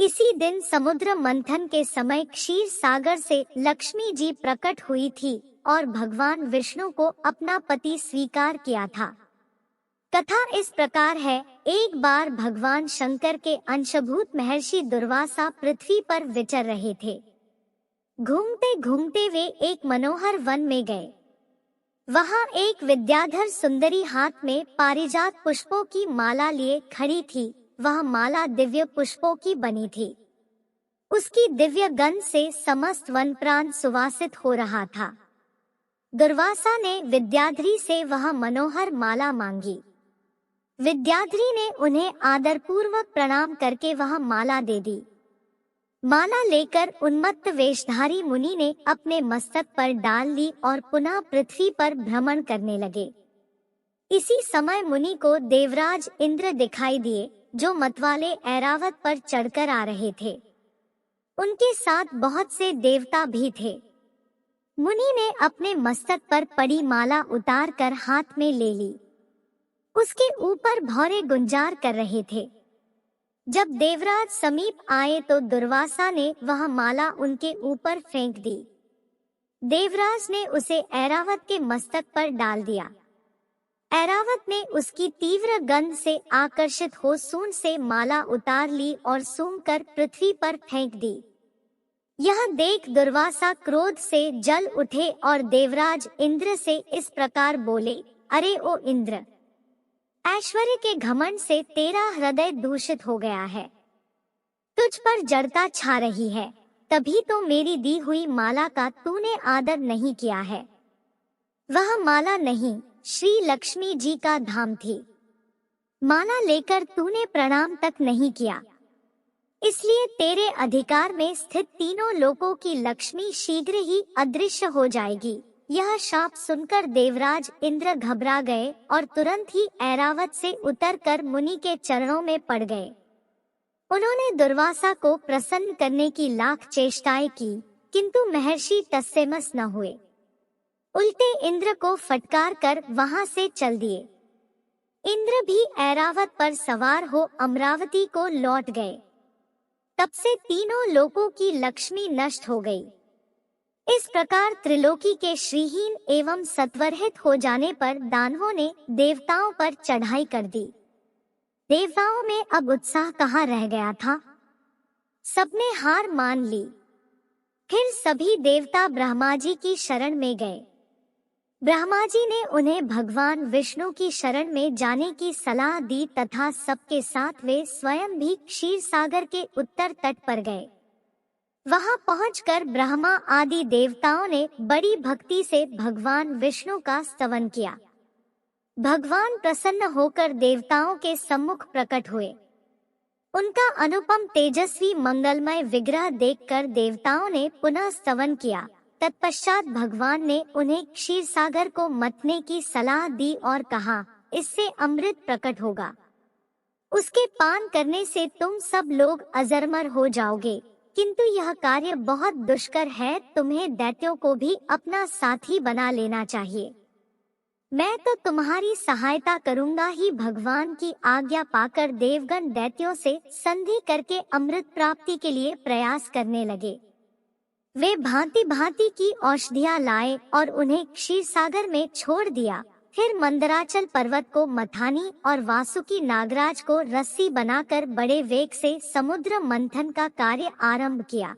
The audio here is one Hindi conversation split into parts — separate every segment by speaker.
Speaker 1: इसी दिन समुद्र मंथन के समय क्षीर सागर से लक्ष्मी जी प्रकट हुई थी और भगवान विष्णु को अपना पति स्वीकार किया था। कथा इस प्रकार है, एक बार भगवान शंकर के अंशभूत महर्षि दुर्वासा पृथ्वी पर विचर रहे थे। घूमते घूमते वे एक मनोहर वन में गए। वहां एक विद्याधर सुंदरी हाथ में पारिजात पुष्पों की माला लिए खड़ी थी। वह माला दिव्य पुष्पों की बनी थी। उसकी दिव्य गंध से समस्त वन प्रांत सुवासित हो रहा था। दुर्वासा ने विद्याधरी से वह मनोहर माला मांगी। विद्याधरी ने उन्हें आदरपूर्वक प्रणाम करके वह माला दे दी। माला लेकर उन्मत्त वेशधारी मुनि ने अपने मस्तक पर डाल ली और पुनः पृथ्वी पर भ्रमण करने लगे। इसी समय मुनि को देवराज इंद्र दिखाई दिए, जो मतवाले ऐरावत पर चढ़कर आ रहे थे। उनके साथ बहुत से देवता भी थे। मुनि ने अपने मस्तक पर पड़ी माला उतार कर हाथ में ले ली। उसके ऊपर भौरे गुंजार कर रहे थे। जब देवराज समीप आए तो दुर्वासा ने वह माला उनके ऊपर फेंक दी। देवराज ने उसे ऐरावत के मस्तक पर डाल दिया। ऐरावत ने उसकी तीव्र गंध से आकर्षित हो सूंड से माला उतार ली और सूंघ कर पृथ्वी पर फेंक दी। यह देख दुर्वासा क्रोध से जल उठे और देवराज इंद्र से इस प्रकार बोले, अरे ओ इंद्र, ऐश्वर्य के घमंड से तेरा हृदय दूषित हो गया है। तुझ पर जड़ता छा रही है, तभी तो मेरी दी हुई माला का तूने आदर नहीं किया है। वह माला नहीं, श्री लक्ष्मी जी का धाम थी। माला लेकर तूने प्रणाम तक नहीं किया, इसलिए तेरे अधिकार में स्थित तीनों लोकों की लक्ष्मी शीघ्र ही अदृश्य हो जाएगी। यह शाप सुनकर देवराज इंद्र घबरा गए और तुरंत ही ऐरावत से उतरकर मुनि के चरणों में पड़ गए। उन्होंने दुर्वासा को प्रसन्न करने की लाख चेष्टाएं की, किंतु महर्षि तस्सेमस न हुए। उल्टे इंद्र को फटकार कर वहां से चल दिए। इंद्र भी ऐरावत पर सवार हो अमरावती को लौट गए। तब से तीनों लोकों की लक्ष्मी नष्ट हो गई। इस प्रकार त्रिलोकी के श्रीहीन एवं सत्वरहित हो जाने पर दानवों ने देवताओं पर चढ़ाई कर दी। देवताओं में अब उत्साह कहाँ रह गया था। सबने हार मान ली। फिर सभी देवता ब्रह्मा जी की शरण में गए। ब्रह्मा जी ने उन्हें भगवान विष्णु की शरण में जाने की सलाह दी तथा सबके साथ वे स्वयं भी क्षीर सागर के उत्तर तट पर गए। वहां पहुंचकर ब्रह्मा आदि देवताओं ने बड़ी भक्ति से भगवान विष्णु का स्तवन किया। भगवान प्रसन्न होकर देवताओं के सम्मुख प्रकट हुए। उनका अनुपम तेजस्वी मंगलमय विग्रह देखकर देवताओं ने पुनः स्तवन किया। तत्पश्चात भगवान ने उन्हें क्षीर सागर को मथने की सलाह दी और कहा, इससे अमृत प्रकट होगा। उसके पान करने से तुम सब लोग अजरमर हो जाओगे, किंतु यह कार्य बहुत दुष्कर है। तुम्हें दैत्यों को भी अपना साथी बना लेना चाहिए। मैं तो तुम्हारी सहायता करूंगा ही। भगवान की आज्ञा पाकर देवगण दैत्यों से संधि करके अमृत प्राप्ति के लिए प्रयास करने लगे। वे भांति भांति की औषधियां लाए और उन्हें क्षीर सागर में छोड़ दिया। फिर मंदराचल पर्वत को मथानी और वासुकी नागराज को रस्सी बनाकर बड़े वेग से समुद्र मंथन का कार्य आरंभ किया।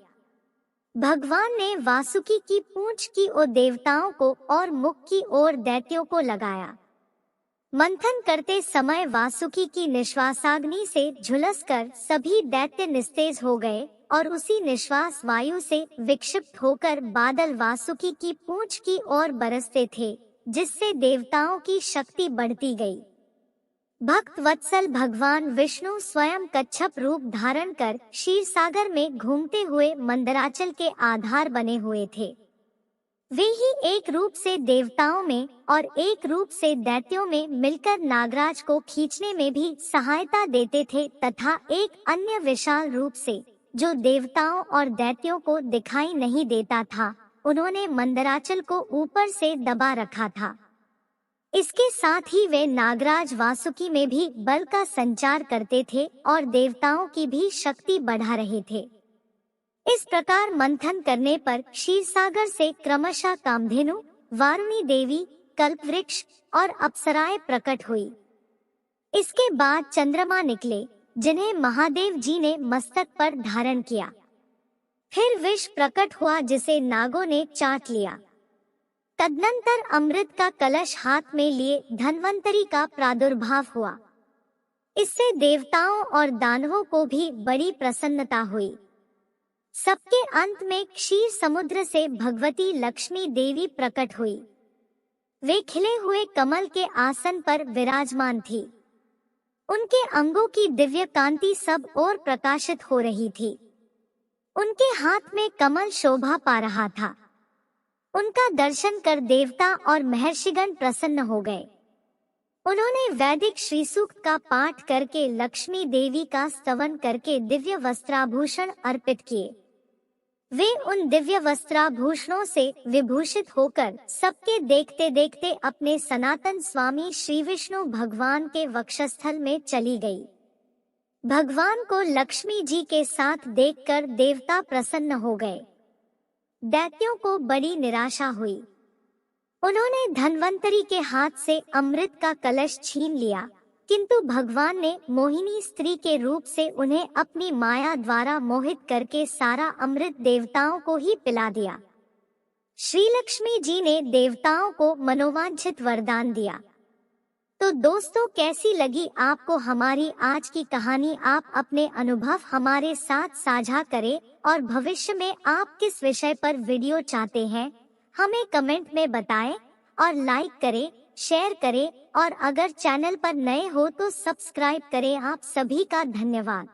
Speaker 1: भगवान ने वासुकी की पूंछ की ओर देवताओं को और मुख की ओर दैत्यों को लगाया। मंथन करते समय वासुकी की निश्वासाग्नि से झुलसकर सभी दैत्य निस्तेज हो गए और उसी निश्वास वायु से विक्षिप्त होकर बादल वासुकी की पूंछ की ओर बरसते थे, जिससे देवताओं की शक्ति बढ़ती गई। भक्त वत्सल भगवान विष्णु स्वयं कच्छप रूप धारण कर क्षीर सागर में घूमते हुए मंदराचल के आधार बने हुए थे। वे ही एक रूप से देवताओं में और एक रूप से दैत्यों में मिलकर नागराज को खींचने में भी सहायता देते थे तथा एक अन्य विशाल रूप से, जो देवताओं और दैत्यों को दिखाई नहीं देता था, उन्होंने मंदराचल को ऊपर से दबा रखा था। इसके साथ ही वे नागराज वासुकी में भी बल का संचार करते थे और देवताओं की भी शक्ति बढ़ा रहे थे। इस प्रकार मंथन करने पर क्षीरसागर से क्रमशः कामधेनु, वारुणी देवी, कल्पवृक्ष और अप्सराएं प्रकट हुई। इसके बाद चंद्रमा निकले, जिन्हें महादेव जी ने मस्तक पर धारण किया। फिर विष प्रकट हुआ, जिसे नागों ने चाट लिया। तदनंतर अमृत का कलश हाथ में लिए धन्वंतरी का प्रादुर्भाव हुआ। इससे देवताओं और दानवों को भी बड़ी प्रसन्नता हुई। सबके अंत में क्षीर समुद्र से भगवती लक्ष्मी देवी प्रकट हुई। वे खिले हुए कमल के आसन पर विराजमान थी। उनके अंगों की दिव्य कांति सब ओर प्रकाशित हो रही थी। उनके हाथ में कमल शोभा पा रहा था। उनका दर्शन कर देवता और महर्षिगण प्रसन्न हो गए। उन्होंने वैदिक श्री सूक्त का पाठ करके लक्ष्मी देवी का स्तवन करके दिव्य वस्त्राभूषण अर्पित किए। वे उन दिव्य वस्त्राभूषणों से विभूषित होकर सबके देखते देखते अपने सनातन स्वामी श्री विष्णु भगवान के वक्षस्थल में चली गई। भगवान को लक्ष्मी जी के साथ देखकर देवता प्रसन्न हो गए। दैत्यों को बड़ी निराशा हुई। उन्होंने धन्वंतरी के हाथ से अमृत का कलश छीन लिया, किंतु भगवान ने मोहिनी स्त्री के रूप से उन्हें अपनी माया द्वारा मोहित करके सारा अमृत देवताओं को ही पिला दिया। श्री लक्ष्मी जी ने देवताओं को मनोवांछित वरदान दिया। तो दोस्तों, कैसी लगी आपको हमारी आज की कहानी? आप अपने अनुभव हमारे साथ साझा करें और भविष्य में आप किस विषय पर वीडियो चाहते हैं हमें कमेंट में बताएं और लाइक करें, शेयर करें और अगर चैनल पर नए हो तो सब्सक्राइब करें। आप सभी का धन्यवाद।